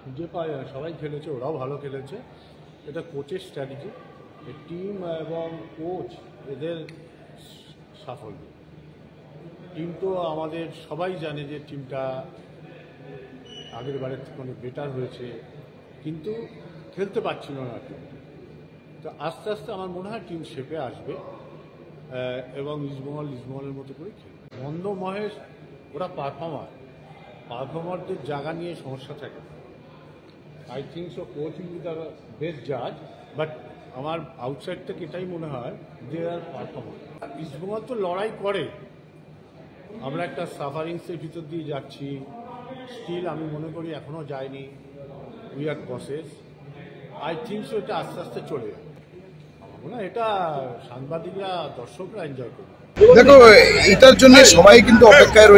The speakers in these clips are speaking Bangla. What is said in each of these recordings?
খুঁজে পাওয়া যায় না, সবাই খেলেছে, ওরাও ভালো খেলেছে। এটা কোচের স্ট্র্যাটেজি, টিম এবং কোচ এদের সাফল্য। টিম তো আমাদের সবাই জানে যে টিমটা আগের বারের থেকে অনেক বেটার হয়েছে, কিন্তু খেলতে পারছিল না টিম। তো আস্তে আস্তে আমার মনে হয় টিম শেপে আসবে এবং ইস্টবেঙ্গলের মতো করে খেলবে। নন্দ মহেশ ওরা পারফর্মারদের জায়গা নিয়ে সমস্যা থাকে। I think so coach will be the best জাজ, বাট আমার আউটসাইড থেকে এটাই মনে হয় যে আর পারফর্মার। ইস্টবেঙ্গল তো লড়াই করে, আমরা একটা সাফারিংসের ভিতর দিয়ে যাচ্ছি, স্টিল আমি মনে করি এখনও যায়নি, we are process. I think so এটা আস্তে আস্তে চলে যাবে। আমার মনে হয় এটা সাংবাদিকরা দর্শকরা এনজয় করবে। দেখো, এটার জন্য সবাই কিন্তু অপেক্ষায়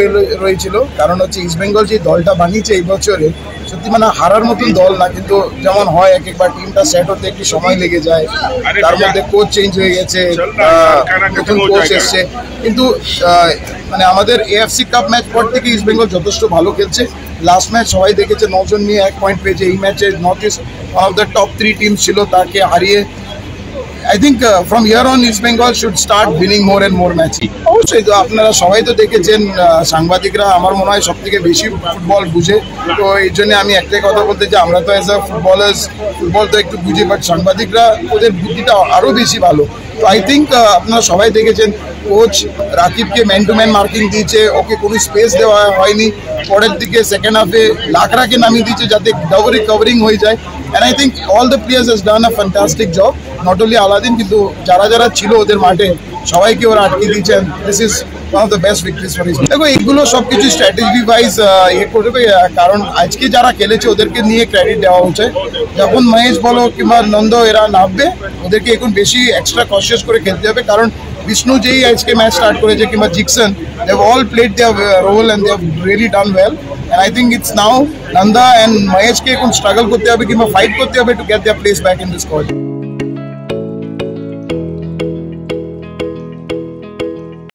রয়েছিল, কারণ হচ্ছে ইস্টবেঙ্গল যে দলটা বানিয়েছে এই বছরে সত্যি মানে হারার মতন দল না, কিন্তু যেমন হয় এক একবার টিমটা সেট হতে একটু সময় লেগে যায়, তার মধ্যে কোচ চেঞ্জ হয়ে গেছে, নতুন কোচ এসছে, কিন্তু মানে আমাদের এএফসি কাপ ম্যাচ পর থেকে ইস্টবেঙ্গল যথেষ্ট ভালো খেলছে। লাস্ট ম্যাচ সবাই দেখেছে 9 জন নিয়ে 1 পয়েন্ট পেয়েছে। এই ম্যাচে north east one of the top 3 team ছিল, তাকে হারিয়ে I think from here on East Bengal should start winning more and more matches. অবশ্যই তো আপনারা সবাই তো দেখেছেন, সাংবাদিকরা আমার মনে হয় সব থেকে বেশি ফুটবল বুঝে, তো এই জন্য আমি একটাই কথা বলতে চাই, আমরা তো অ্যাজ আ ফুটবল তো একটু বুঝি, বাট সাংবাদিকরা ওদের বুদ্ধিটা আরও বেশি ভালো। তো আই থিঙ্ক আপনারা সবাই দেখেছেন কোচ রাকিবকে ম্যান টু ম্যান মার্কিং দিয়েছে, ওকে কোনো স্পেস দেওয়া হয়নি, পরের দিকে সেকেন্ড হাফে লাকড়াকে নামিয়ে দিয়েছে যাতে কভারিং হয়ে যায়। And I think all the players has done a fantastic job, not only Aladin, কিন্তু যারা যারা ছিল ওদের মাঠে সবাইকে ওরা আটকে দিয়েছেন। This is one of the best victories for east. দেখো, এগুলো সব কিছু স্ট্র্যাটেজি ওয়াইজ করবে, কারণ আজকে যারা খেলেছে ওদেরকে নিয়ে ক্রেডিট দেওয়া হচ্ছে। যখন মহেশ বলো কিংবা নন্দ এরা নামবে, ওদেরকে এখন বেশি এক্সট্রা কনসিয়াস করে খেলতে হবে, কারণ বিষ্ণু যেই আজকে ম্যাচ স্টার্ট করেছে কিংবা Jeakson, they have all played their role and they have really done well. And I think it's now Nanda and Mahesh ke kun struggle korte hobe kimba fight korte hobe to get their place back in the squad.